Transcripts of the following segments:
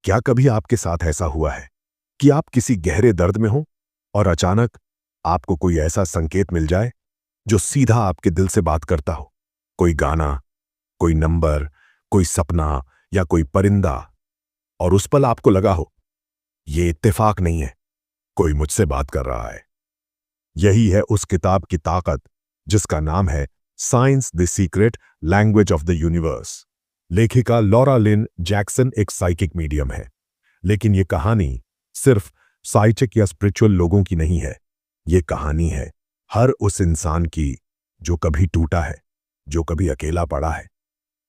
क्या कभी आपके साथ ऐसा हुआ है कि आप किसी गहरे दर्द में हो और अचानक आपको कोई ऐसा संकेत मिल जाए जो सीधा आपके दिल से बात करता हो? कोई गाना, कोई नंबर, कोई सपना या कोई परिंदा, और उस पल आपको लगा हो ये इत्तेफाक नहीं है, कोई मुझसे बात कर रहा है। यही है उस किताब की ताकत जिसका नाम है science the secret language of the universe. लेखिका लॉरा लिन जैक्सन एक साइकिक मीडियम है, लेकिन ये कहानी सिर्फ साइकिक या स्पिरिचुअल लोगों की नहीं है। ये कहानी है हर उस इंसान की जो कभी टूटा है, जो कभी अकेला पड़ा है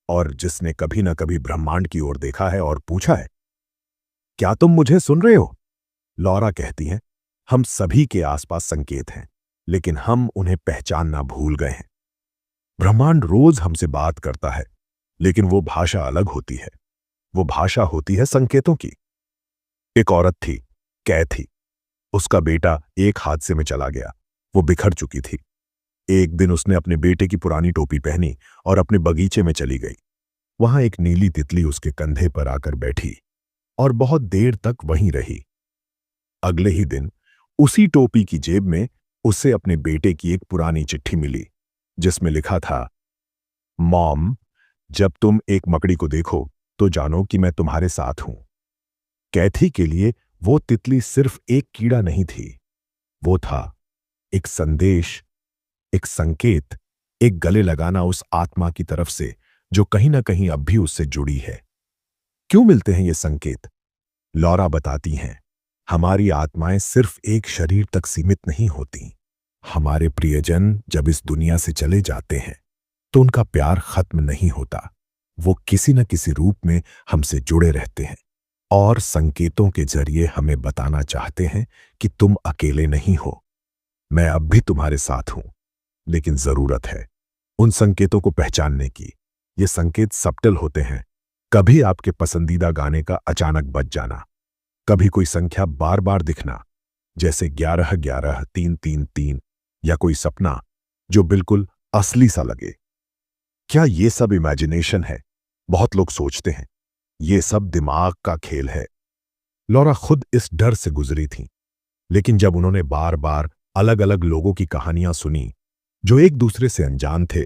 और जिसने कभी न कभी ब्रह्मांड की ओर देखा है और पूछा है, क्या तुम मुझे सुन रहे हो? लॉरा कहती हैं, हम सभी के आसपास संकेत हैं, लेकिन हम उन्हें पहचानना भूल गए हैं। ब्रह्मांड रोज हमसे बात करता है, लेकिन वो भाषा अलग होती है। वो भाषा होती है संकेतों की। एक औरत थी, कैथी। उसका बेटा एक हादसे में चला गया। वो बिखर चुकी थी। एक दिन उसने अपने बेटे की पुरानी टोपी पहनी और अपने बगीचे में चली गई। वहां एक नीली तितली उसके कंधे पर आकर बैठी और बहुत देर तक वहीं रही। अगले ही दिन उसी टोपी की जेब में उसे अपने बेटे की एक पुरानी चिट्ठी मिली, जिसमें लिखा था, मॉम, जब तुम एक मकड़ी को देखो तो जानो कि मैं तुम्हारे साथ हूं। कैथी के लिए वो तितली सिर्फ एक कीड़ा नहीं थी, वो था एक संदेश, एक संकेत, एक गले लगाना उस आत्मा की तरफ से जो कहीं ना कहीं अब भी उससे जुड़ी है। क्यों मिलते हैं ये संकेत? लॉरा बताती हैं, हमारी आत्माएं सिर्फ एक शरीर तक सीमित नहीं होती। हमारे प्रियजन जब इस दुनिया से चले जाते हैं तो उनका प्यार खत्म नहीं होता। वो किसी न किसी रूप में हमसे जुड़े रहते हैं और संकेतों के जरिए हमें बताना चाहते हैं कि तुम अकेले नहीं हो, मैं अब भी तुम्हारे साथ हूं। लेकिन जरूरत है उन संकेतों को पहचानने की। ये संकेत सबटल होते हैं। कभी आपके पसंदीदा गाने का अचानक बज जाना, कभी कोई संख्या बार बार दिखना, जैसे 11 11 3 3 3, या कोई सपना जो बिल्कुल असली सा लगे। क्या ये सब इमेजिनेशन है? बहुत लोग सोचते हैं ये सब दिमाग का खेल है। लॉरा खुद इस डर से गुजरी थी, लेकिन जब उन्होंने बार बार अलग अलग लोगों की कहानियां सुनी जो एक दूसरे से अनजान थे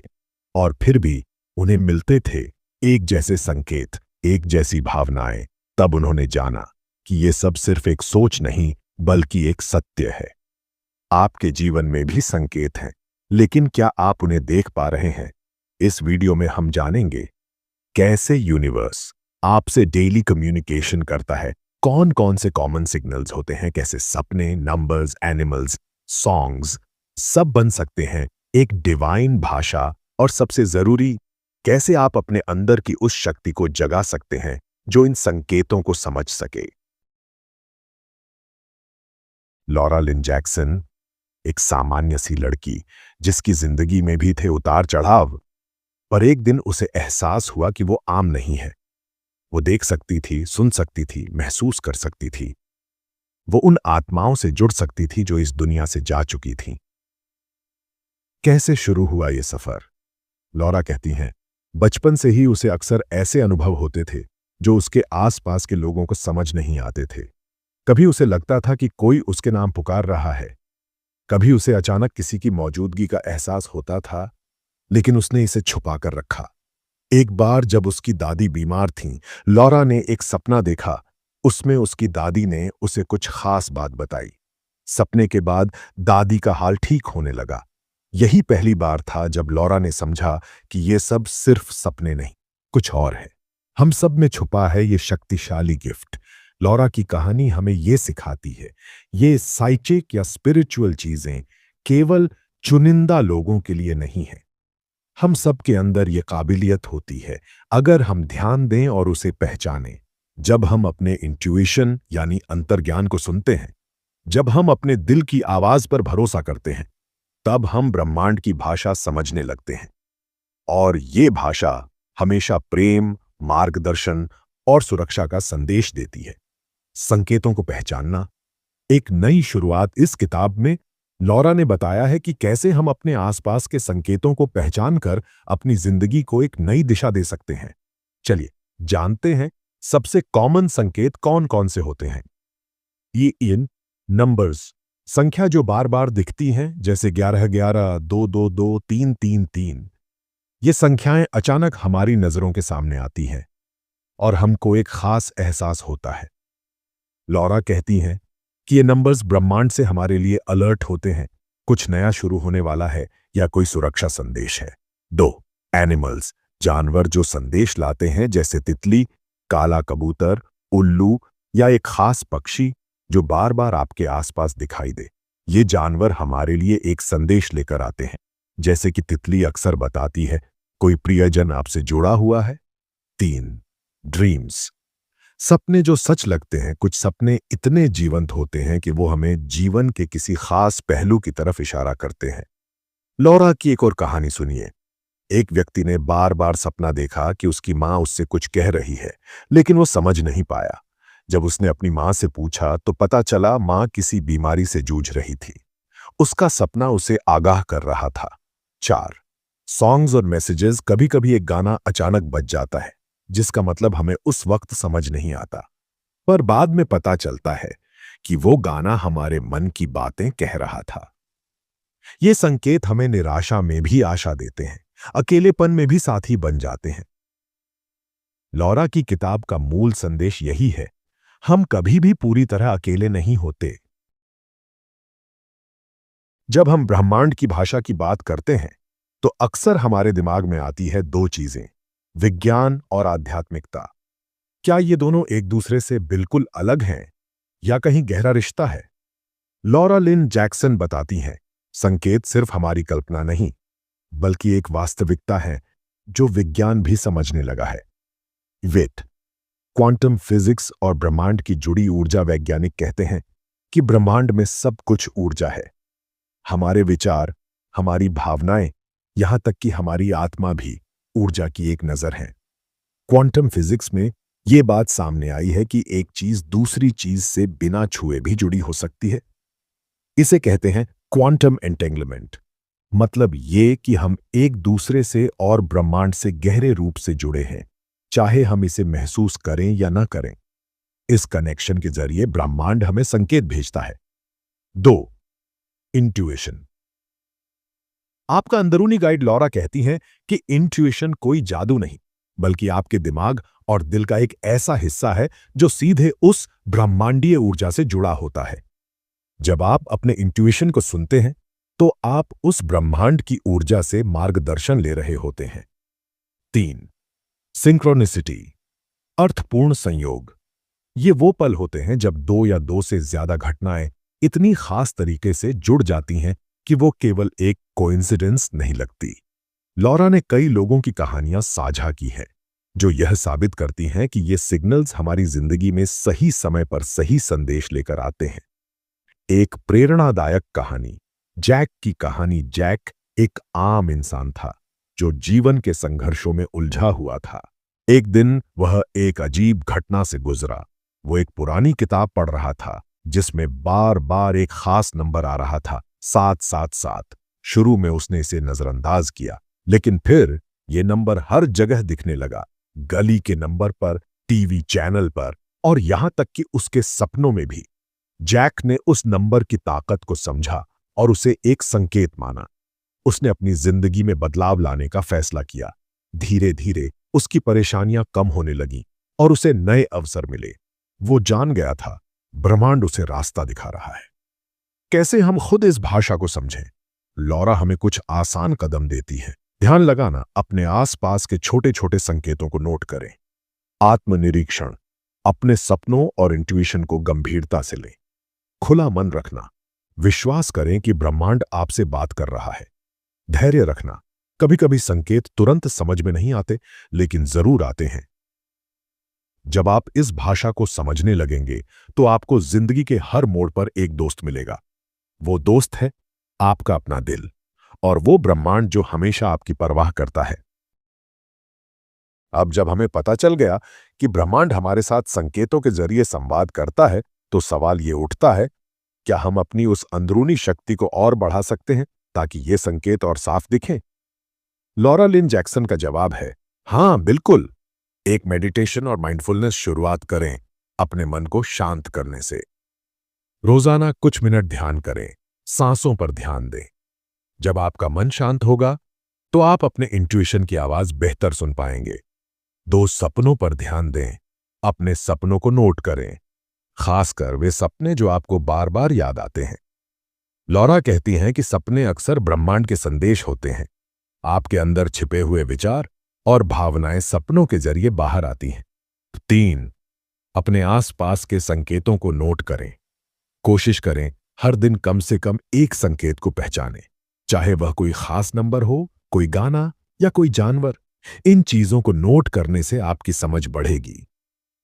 और फिर भी उन्हें मिलते थे एक जैसे संकेत, एक जैसी भावनाएं, तब उन्होंने जाना कि ये सब सिर्फ एक सोच नहीं बल्कि एक सत्य है। आपके जीवन में भी संकेत हैं, लेकिन क्या आप उन्हें देख पा रहे हैं? इस वीडियो में हम जानेंगे कैसे यूनिवर्स आपसे डेली कम्युनिकेशन करता है, कौन कौन से कॉमन सिग्नल्स होते हैं, कैसे सपने, नंबर्स, एनिमल्स, सॉन्ग्स सब बन सकते हैं एक डिवाइन भाषा, और सबसे जरूरी, कैसे आप अपने अंदर की उस शक्ति को जगा सकते हैं जो इन संकेतों को समझ सके। लॉरा लिन जैक्सन एक सामान्य सी लड़की जिसकी जिंदगी में भी थे उतार चढ़ाव, पर एक दिन उसे एहसास हुआ कि वो आम नहीं है। वो देख सकती थी, सुन सकती थी, महसूस कर सकती थी। वो उन आत्माओं से जुड़ सकती थी जो इस दुनिया से जा चुकी थीं। कैसे शुरू हुआ ये सफर? लॉरा कहती हैं, बचपन से ही उसे अक्सर ऐसे अनुभव होते थे जो उसके आसपास के लोगों को समझ नहीं आते थे। कभी उसे लगता था कि कोई उसके नाम पुकार रहा है, कभी उसे अचानक किसी की मौजूदगी का एहसास होता था, लेकिन उसने इसे छुपा कर रखा। एक बार जब उसकी दादी बीमार थीं, लॉरा ने एक सपना देखा। उसमें उसकी दादी ने उसे कुछ खास बात बताई। सपने के बाद दादी का हाल ठीक होने लगा। यही पहली बार था जब लॉरा ने समझा कि ये सब सिर्फ सपने नहीं, कुछ और है। हम सब में छुपा है ये शक्तिशाली गिफ्ट। लॉरा की कहानी हमें ये सिखाती है, ये साइकिक या स्पिरिचुअल चीजें केवल चुनिंदा लोगों के लिए नहीं है। हम सब के अंदर ये काबिलियत होती है अगर हम ध्यान दें और उसे पहचानें। जब हम अपने इंट्यूशन यानी अंतर्ज्ञान को सुनते हैं, जब हम अपने दिल की आवाज पर भरोसा करते हैं, तब हम ब्रह्मांड की भाषा समझने लगते हैं। और ये भाषा हमेशा प्रेम, मार्गदर्शन और सुरक्षा का संदेश देती है। संकेतों को पहचानना एक नई शुरुआत। इस किताब में लॉरा ने बताया है कि कैसे हम अपने आसपास के संकेतों को पहचानकर अपनी जिंदगी को एक नई दिशा दे सकते हैं। चलिए जानते हैं सबसे कॉमन संकेत कौन कौन से होते हैं? ये इन नंबर्स, संख्या जो बार बार दिखती हैं, जैसे 11 11, 2 2 2, 3 3 3। ये संख्याएं अचानक हमारी नजरों के सामने आती हैं और हमको एक खास एहसास होता है। लॉरा कहती हैं कि ये नंबर्स ब्रह्मांड से हमारे लिए अलर्ट होते हैं, कुछ नया शुरू होने वाला है या कोई सुरक्षा संदेश है। 2 एनिमल्स, जानवर जो संदेश लाते हैं, जैसे तितली, काला कबूतर, उल्लू या एक खास पक्षी जो बार बार आपके आसपास दिखाई दे। ये जानवर हमारे लिए एक संदेश लेकर आते हैं, जैसे कि तितली अक्सर बताती है कोई प्रियजन आपसे जुड़ा हुआ है। 3 ड्रीम्स, सपने जो सच लगते हैं। कुछ सपने इतने जीवंत होते हैं कि वो हमें जीवन के किसी खास पहलू की तरफ इशारा करते हैं। लॉरा की एक और कहानी सुनिए। एक व्यक्ति ने बार बार सपना देखा कि उसकी मां उससे कुछ कह रही है, लेकिन वो समझ नहीं पाया। जब उसने अपनी मां से पूछा तो पता चला मां किसी बीमारी से जूझ रही थी। उसका सपना उसे आगाह कर रहा था। 4 सॉन्ग्स और मैसेजेस, कभी कभी एक गाना अचानक बज जाता है जिसका मतलब हमें उस वक्त समझ नहीं आता, पर बाद में पता चलता है कि वो गाना हमारे मन की बातें कह रहा था। ये संकेत हमें निराशा में भी आशा देते हैं, अकेलेपन में भी साथी बन जाते हैं। लॉरा की किताब का मूल संदेश यही है, हम कभी भी पूरी तरह अकेले नहीं होते। जब हम ब्रह्मांड की भाषा की बात करते हैं तो अक्सर हमारे दिमाग में आती है 2 चीजें, विज्ञान और आध्यात्मिकता। क्या ये दोनों एक दूसरे से बिल्कुल अलग हैं या कहीं गहरा रिश्ता है? लॉरा लिन जैक्सन बताती हैं, संकेत सिर्फ हमारी कल्पना नहीं, बल्कि एक वास्तविकता है जो विज्ञान भी समझने लगा है। वेट, क्वांटम फिजिक्स और ब्रह्मांड की जुड़ी ऊर्जा वैज्ञानिक कहते हैं कि ब्रह्मांड में सब कुछ ऊर्जा है। हमारे विचार, हमारी भावनाएं, यहां तक कि हमारी आत्मा भी ऊर्जा की एक नजर है। क्वांटम फिजिक्स में यह बात सामने आई है कि एक चीज दूसरी चीज से बिना छुए भी जुड़ी हो सकती है। इसे कहते हैं क्वांटम एंटेंगलमेंट। मतलब ये कि हम एक दूसरे से और ब्रह्मांड से गहरे रूप से जुड़े हैं, चाहे हम इसे महसूस करें या ना करें। इस कनेक्शन के जरिए ब्रह्मांड हमें संकेत भेजता है। 2 इंट्यूशन, आपका अंदरूनी गाइड लॉरा कहती हैं कि इंट्यूशन कोई जादू नहीं, बल्कि आपके दिमाग और दिल का एक ऐसा हिस्सा है जो सीधे उस ब्रह्मांडीय ऊर्जा से जुड़ा होता है। जब आप अपने इंट्यूशन को सुनते हैं तो आप उस ब्रह्मांड की ऊर्जा से मार्गदर्शन ले रहे होते हैं। 3 सिंक्रोनिसिटी, अर्थपूर्ण संयोग। ये वो पल होते हैं जब 2 या 2 से ज्यादा घटनाएं इतनी खास तरीके से जुड़ जाती हैं कि वो केवल एक कोइंसिडेंस नहीं लगती। लॉरा ने कई लोगों की कहानियां साझा की हैं जो यह साबित करती हैं कि ये सिग्नल्स हमारी जिंदगी में सही समय पर सही संदेश लेकर आते हैं। एक प्रेरणादायक कहानी, जैक की कहानी। जैक एक आम इंसान था जो जीवन के संघर्षों में उलझा हुआ था। एक दिन वह एक अजीब घटना से गुजरा। वो एक पुरानी किताब पढ़ रहा था जिसमें बार बार एक खास नंबर आ रहा था, 777। शुरू में उसने इसे नजरअंदाज किया, लेकिन फिर ये नंबर हर जगह दिखने लगा, गली के नंबर पर, टीवी चैनल पर और यहां तक कि उसके सपनों में भी। जैक ने उस नंबर की ताकत को समझा और उसे एक संकेत माना। उसने अपनी जिंदगी में बदलाव लाने का फैसला किया। धीरे धीरे उसकी परेशानियां कम होने लगीं और उसे नए अवसर मिले। वो जान गया था ब्रह्मांड उसे रास्ता दिखा रहा है। कैसे हम खुद इस भाषा को समझें? लॉरा हमें कुछ आसान कदम देती है। ध्यान लगाना, अपने आसपास के छोटे छोटे संकेतों को नोट करें। आत्मनिरीक्षण, अपने सपनों और इंट्यूशन को गंभीरता से लें। खुला मन रखना, विश्वास करें कि ब्रह्मांड आपसे बात कर रहा है। धैर्य रखना, कभी कभी संकेत तुरंत समझ में नहीं आते, लेकिन जरूर आते हैं। जब आप इस भाषा को समझने लगेंगे तो आपको जिंदगी के हर मोड़ पर एक दोस्त मिलेगा। वो दोस्त है आपका अपना दिल और वो ब्रह्मांड जो हमेशा आपकी परवाह करता है। अब जब हमें पता चल गया कि ब्रह्मांड हमारे साथ संकेतों के जरिए संवाद करता है, तो सवाल ये उठता है, क्या हम अपनी उस अंदरूनी शक्ति को और बढ़ा सकते हैं ताकि ये संकेत और साफ दिखें? लॉरा लिन जैक्सन का जवाब है, हाँ बिल्कुल। एक मेडिटेशन और माइंडफुलनेस शुरुआत करें अपने मन को शांत करने से। रोजाना कुछ मिनट ध्यान करें, सांसों पर ध्यान दें। जब आपका मन शांत होगा तो आप अपने इंट्यूशन की आवाज बेहतर सुन पाएंगे। दो सपनों पर ध्यान दें, अपने सपनों को नोट करें, खासकर वे सपने जो आपको बार बार याद आते हैं। लॉरा कहती हैं कि सपने अक्सर ब्रह्मांड के संदेश होते हैं। आपके अंदर छिपे हुए विचार और भावनाएं सपनों के जरिए बाहर आती हैं। 3, अपने आसपास के संकेतों को नोट करें। कोशिश करें हर दिन कम से कम एक संकेत को पहचानें, चाहे वह कोई खास नंबर हो, कोई गाना या कोई जानवर। इन चीजों को नोट करने से आपकी समझ बढ़ेगी।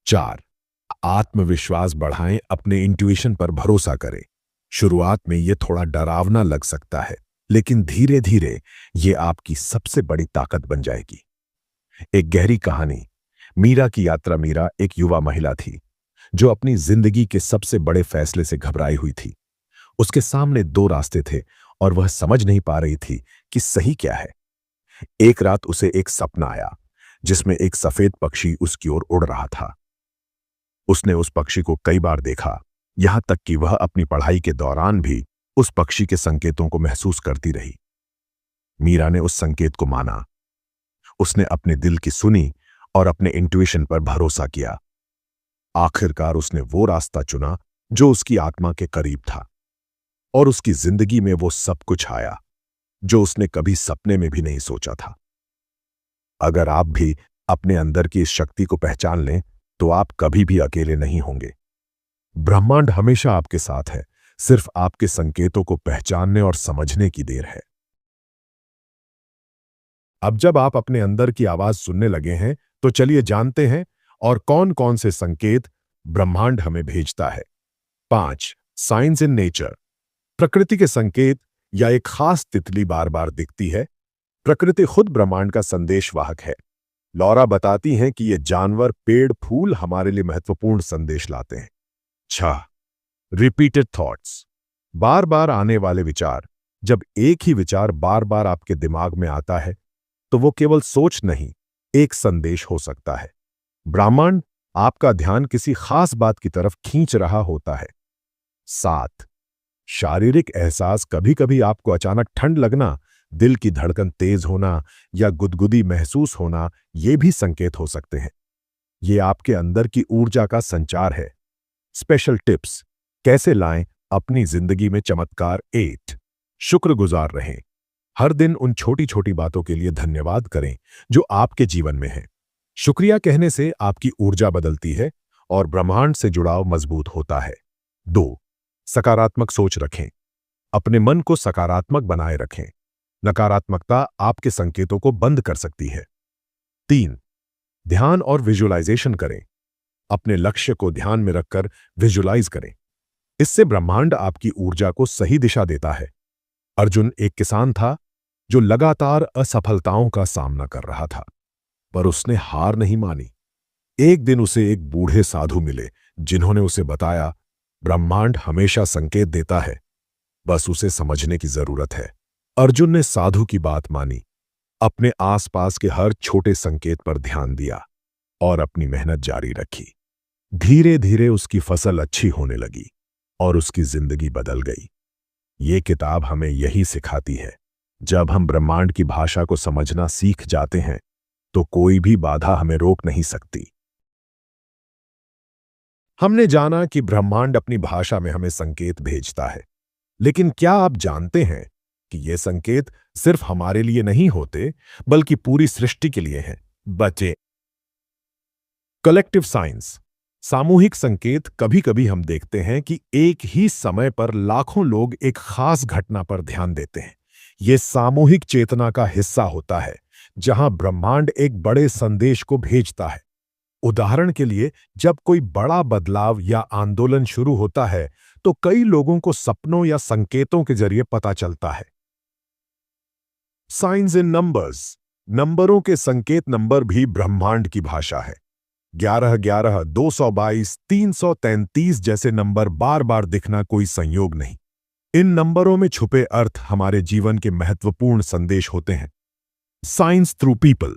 4, आत्मविश्वास बढ़ाएं, अपने इंट्यूशन पर भरोसा करें। शुरुआत में यह थोड़ा डरावना लग सकता है, लेकिन धीरे धीरे यह आपकी सबसे बड़ी ताकत बन जाएगी। एक गहरी कहानी। मीरा की यात्रा। मीरा एक युवा महिला थी जो अपनी जिंदगी के सबसे बड़े फैसले से घबराई हुई थी। उसके सामने 2 रास्ते थे और वह समझ नहीं पा रही थी कि सही क्या है। एक रात उसे एक सपना आया जिसमें एक सफेद पक्षी उसकी ओर उड़ रहा था। उसने उस पक्षी को कई बार देखा, यहां तक कि वह अपनी पढ़ाई के दौरान भी उस पक्षी के संकेतों को महसूस करती रही। मीरा ने उस संकेत को माना। उसने अपने दिल की सुनी और अपने इंट्यूशन पर भरोसा किया। आखिरकार उसने वो रास्ता चुना जो उसकी आत्मा के करीब था, और उसकी जिंदगी में वो सब कुछ आया जो उसने कभी सपने में भी नहीं सोचा था। अगर आप भी अपने अंदर की इस शक्ति को पहचान लें तो आप कभी भी अकेले नहीं होंगे। ब्रह्मांड हमेशा आपके साथ है, सिर्फ आपके संकेतों को पहचानने और समझने की देर है। अब जब आप अपने अंदर की आवाज सुनने लगे हैं तो चलिए जानते हैं और कौन कौन से संकेत ब्रह्मांड हमें भेजता है। 5, साइंस इन नेचर। प्रकृति के संकेत या एक खास तितली बार बार दिखती है। प्रकृति खुद ब्रह्मांड का संदेशवाहक है। लॉरा बताती हैं कि ये जानवर, पेड़, फूल हमारे लिए महत्वपूर्ण संदेश लाते हैं। 6, रिपीटेड थॉट्स। बार बार आने वाले विचार। जब एक ही विचार बार बार आपके दिमाग में आता है तो वो केवल सोच नहीं, एक संदेश हो सकता है। ब्रह्मांड आपका ध्यान किसी खास बात की तरफ खींच रहा होता है। 7, शारीरिक एहसास। कभी कभी आपको अचानक ठंड लगना, दिल की धड़कन तेज होना या गुदगुदी महसूस होना, ये भी संकेत हो सकते हैं। ये आपके अंदर की ऊर्जा का संचार है। स्पेशल टिप्स कैसे लाएं अपनी जिंदगी में चमत्कार। 8, शुक्रगुजार रहें। हर दिन उन छोटी छोटी बातों के लिए धन्यवाद करें जो आपके जीवन में है। शुक्रिया कहने से आपकी ऊर्जा बदलती है और ब्रह्मांड से जुड़ाव मजबूत होता है। 2, सकारात्मक सोच रखें। अपने मन को सकारात्मक बनाए रखें। नकारात्मकता आपके संकेतों को बंद कर सकती है। 3, ध्यान और विजुअलाइजेशन करें। अपने लक्ष्य को ध्यान में रखकर विजुअलाइज करें। इससे ब्रह्मांड आपकी ऊर्जा को सही दिशा देता है। अर्जुन एक किसान था जो लगातार असफलताओं का सामना कर रहा था, पर उसने हार नहीं मानी। एक दिन उसे एक बूढ़े साधु मिले जिन्होंने उसे बताया, ब्रह्मांड हमेशा संकेत देता है, बस उसे समझने की जरूरत है। अर्जुन ने साधु की बात मानी, अपने आसपास के हर छोटे संकेत पर ध्यान दिया और अपनी मेहनत जारी रखी। धीरे धीरे उसकी फसल अच्छी होने लगी और उसकी जिंदगी बदल गई। ये किताब हमें यही सिखाती है, जब हम ब्रह्मांड की भाषा को समझना सीख जाते हैं तो कोई भी बाधा हमें रोक नहीं सकती। हमने जाना कि ब्रह्मांड अपनी भाषा में हमें संकेत भेजता है, लेकिन क्या आप जानते हैं कि ये संकेत सिर्फ हमारे लिए नहीं होते, बल्कि पूरी सृष्टि के लिए हैं। बचे कलेक्टिव साइंस। सामूहिक संकेत। कभी कभी हम देखते हैं कि एक ही समय पर लाखों लोग एक खास घटना पर ध्यान देते हैं। यह सामूहिक चेतना का हिस्सा होता है, जहां ब्रह्मांड एक बड़े संदेश को भेजता है। उदाहरण के लिए, जब कोई बड़ा बदलाव या आंदोलन शुरू होता है तो कई लोगों को सपनों या संकेतों के जरिए पता चलता है। साइंस इन नंबर्स। नंबरों के संकेत। नंबर भी ब्रह्मांड की भाषा है। 11 11, 222, 333 जैसे नंबर बार बार दिखना कोई संयोग नहीं। इन नंबरों में छुपे अर्थ हमारे जीवन के महत्वपूर्ण संदेश होते हैं। Science through people.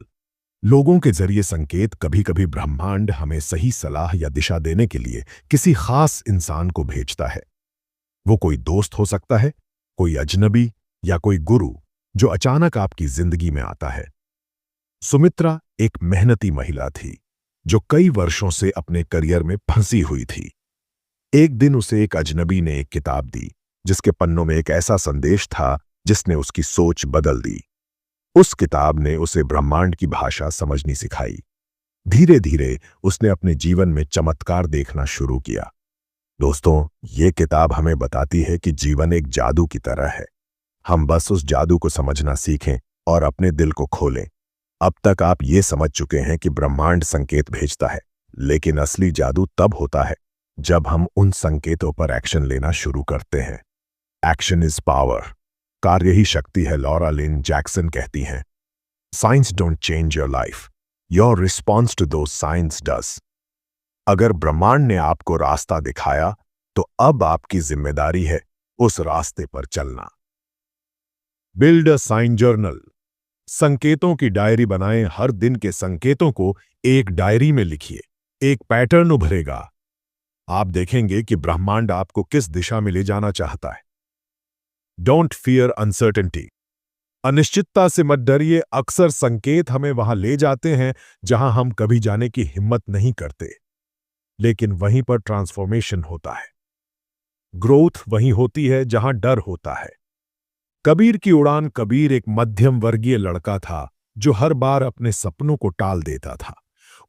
लोगों के जरिए संकेत कभी कभी ब्रह्मांड हमें सही सलाह या दिशा देने के लिए किसी खास इंसान को भेजता है। वो कोई दोस्त हो सकता है, कोई अजनबी या कोई गुरु जो अचानक आपकी जिंदगी में आता है। सुमित्रा एक मेहनती महिला थी जो कई वर्षों से अपने करियर में फंसी हुई थी। एक दिन उसे एक अजनबी ने एक किताब दी जिसके पन्नों में एक ऐसा संदेश था जिसने उसकी सोच बदल दी। उस किताब ने उसे ब्रह्मांड की भाषा समझनी सिखाई। धीरे धीरे उसने अपने जीवन में चमत्कार देखना शुरू किया। दोस्तों, ये किताब हमें बताती है कि जीवन एक जादू की तरह है। हम बस उस जादू को समझना सीखें और अपने दिल को खोलें। अब तक आप ये समझ चुके हैं कि ब्रह्मांड संकेत भेजता है, लेकिन असली जादू तब होता है जब हम उन संकेतों पर एक्शन लेना शुरू करते हैं। Action is power. कार्य ही शक्ति है, लॉरा लिन जैक्सन कहती हैं। Signs don't change your life, your response to those signs does. अगर ब्रह्मांड ने आपको रास्ता दिखाया तो अब आपकी जिम्मेदारी है उस रास्ते पर चलना। Build a sign journal. संकेतों की डायरी बनाएं। हर दिन के संकेतों को एक डायरी में लिखिए। एक पैटर्न उभरेगा। आप देखेंगे कि ब्रह्मांड आपको किस दिशा में ले जाना चाहता है। Don't fear uncertainty. अनिश्चितता से मत डरिए। अक्सर संकेत हमें वहां ले जाते हैं जहां हम कभी जाने की हिम्मत नहीं करते, लेकिन वहीं पर ट्रांसफॉर्मेशन होता है। ग्रोथ वहीं होती है जहां डर होता है। कबीर की उड़ान। कबीर एक मध्यम वर्गीय लड़का था जो हर बार अपने सपनों को टाल देता था।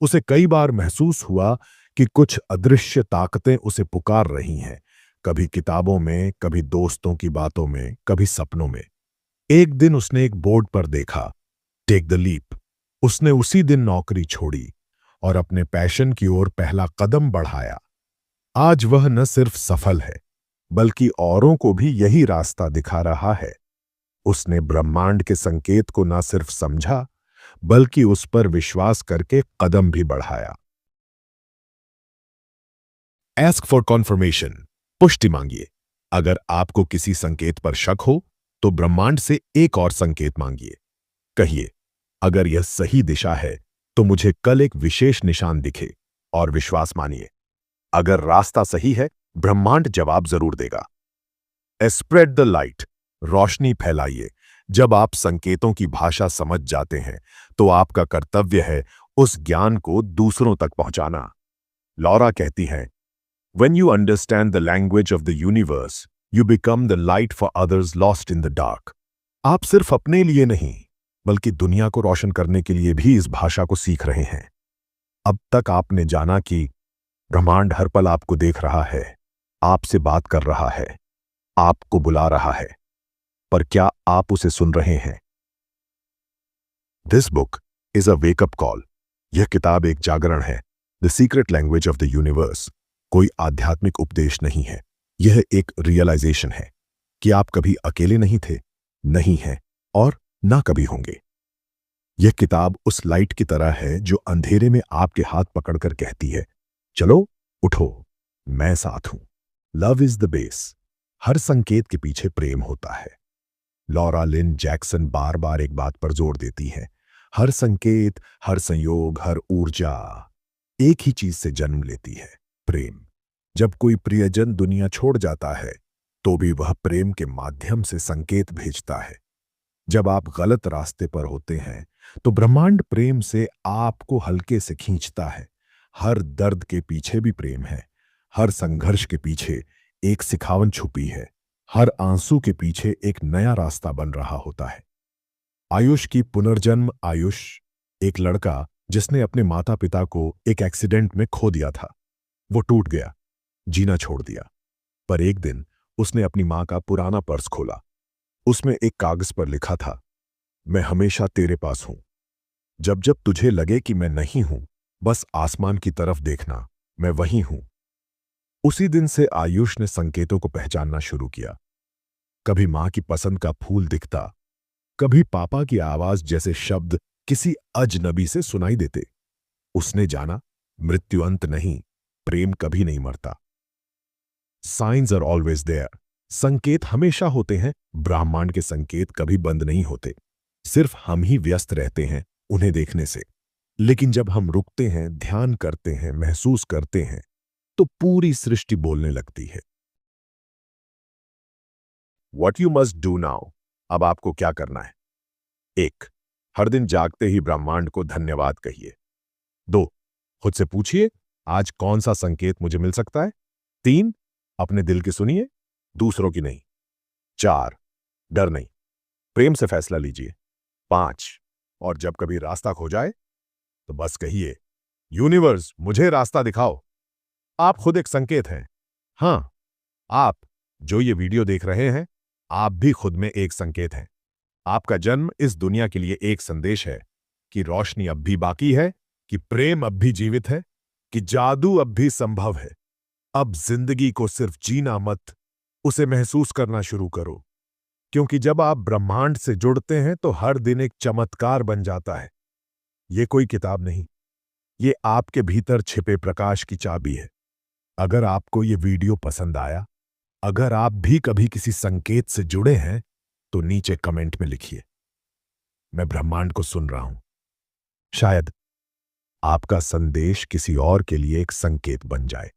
उसे कई बार महसूस हुआ कि कुछ अदृश्य ताकतें उसे पुकार रही हैं, कभी किताबों में, कभी दोस्तों की बातों में, कभी सपनों में। एक दिन उसने एक बोर्ड पर देखा, टेक द लीप। उसने उसी दिन नौकरी छोड़ी और अपने पैशन की ओर पहला कदम बढ़ाया। आज वह न सिर्फ सफल है, बल्कि औरों को भी यही रास्ता दिखा रहा है। उसने ब्रह्मांड के संकेत को न सिर्फ समझा, बल्कि उस पर विश्वास करके कदम भी बढ़ाया। Ask for confirmation। पुष्टि मांगिए। अगर आपको किसी संकेत पर शक हो तो ब्रह्मांड से एक और संकेत मांगिए। कहिए, अगर यह सही दिशा है तो मुझे कल एक विशेष निशान दिखे, और विश्वास मानिए, अगर रास्ता सही है ब्रह्मांड जवाब जरूर देगा। Spread the light. रोशनी फैलाइए। जब आप संकेतों की भाषा समझ जाते हैं तो आपका कर्तव्य है उस ज्ञान को दूसरों तक पहुंचाना। लॉरा कहती हैं, When you understand the language of the universe, you become the light for others lost in the dark। आप सिर्फ अपने लिए नहीं, बल्कि दुनिया को रोशन करने के लिए भी इस भाषा को सीख रहे हैं। अब तक आपने जाना कि ब्रह्मांड हर पल आपको देख रहा है, आपसे बात कर रहा है, आपको बुला रहा है, पर क्या आप उसे सुन रहे हैं? This book is a wake-up call। यह किताब एक जागरण है। The secret language of the universe। कोई आध्यात्मिक उपदेश नहीं है, यह एक रियलाइजेशन है कि आप कभी अकेले नहीं थे, नहीं हैं और ना कभी होंगे। यह किताब उस लाइट की तरह है जो अंधेरे में आपके हाथ पकड़कर कहती है, चलो उठो, मैं साथ हूं। Love is the base. हर संकेत के पीछे प्रेम होता है। लॉरा लिन जैक्सन बार बार एक बात पर जोर देती है, हर संकेत, हर संयोग, हर ऊर्जा एक ही चीज से जन्म लेती है, प्रेम। जब कोई प्रियजन दुनिया छोड़ जाता है तो भी वह प्रेम के माध्यम से संकेत भेजता है। जब आप गलत रास्ते पर होते हैं तो ब्रह्मांड प्रेम से आपको हल्के से खींचता है। हर दर्द के पीछे भी प्रेम है। हर संघर्ष के पीछे एक सिखावन छुपी है। हर आंसू के पीछे एक नया रास्ता बन रहा होता है। आयुष की पुनर्जन्म। आयुष एक लड़का जिसने अपने माता पिता को एक एक्सीडेंट में खो दिया था। वो टूट गया, जीना छोड़ दिया। पर एक दिन उसने अपनी मां का पुराना पर्स खोला। उसमें एक कागज पर लिखा था, मैं हमेशा तेरे पास हूं। जब जब तुझे लगे कि मैं नहीं हूं, बस आसमान की तरफ देखना, मैं वहीं हूं। उसी दिन से आयुष ने संकेतों को पहचानना शुरू किया। कभी मां की पसंद का फूल दिखता, कभी पापा की आवाज जैसे शब्द किसी अजनबी से सुनाई देते। उसने जाना, मृत्यु अंत नहीं, प्रेम कभी नहीं मरता। Signs are always there. संकेत हमेशा होते हैं। ब्रह्मांड के संकेत कभी बंद नहीं होते, सिर्फ हम ही व्यस्त रहते हैं उन्हें देखने से। लेकिन जब हम रुकते हैं, ध्यान करते हैं, महसूस करते हैं, तो पूरी सृष्टि बोलने लगती है। What you must do now। अब आपको क्या करना है? 1, हर दिन जागते ही ब्रह्मांड को धन्यवाद कहिए। 2, खुद से पूछिए, आज कौन सा संकेत मुझे मिल सकता है? 3, अपने दिल की सुनिए, दूसरों की नहीं। 4, डर नहीं, प्रेम से फैसला लीजिए। 5, और जब कभी रास्ता खो जाए तो बस कहिए, यूनिवर्स मुझे रास्ता दिखाओ। आप खुद एक संकेत हैं। हाँ, आप जो ये वीडियो देख रहे हैं, आप भी खुद में एक संकेत हैं। आपका जन्म इस दुनिया के लिए एक संदेश है कि रोशनी अब भी बाकी है, कि प्रेम अब भी जीवित है, कि जादू अब भी संभव है। अब जिंदगी को सिर्फ जीना मत, उसे महसूस करना शुरू करो। क्योंकि जब आप ब्रह्मांड से जुड़ते हैं तो हर दिन एक चमत्कार बन जाता है। ये कोई किताब नहीं, ये आपके भीतर छिपे प्रकाश की चाबी है। अगर आपको ये वीडियो पसंद आया, अगर आप भी कभी किसी संकेत से जुड़े हैं, तो नीचे कमेंट में लिखिए, मैं ब्रह्मांड को सुन रहा हूं। शायद आपका संदेश किसी और के लिए एक संकेत बन जाए।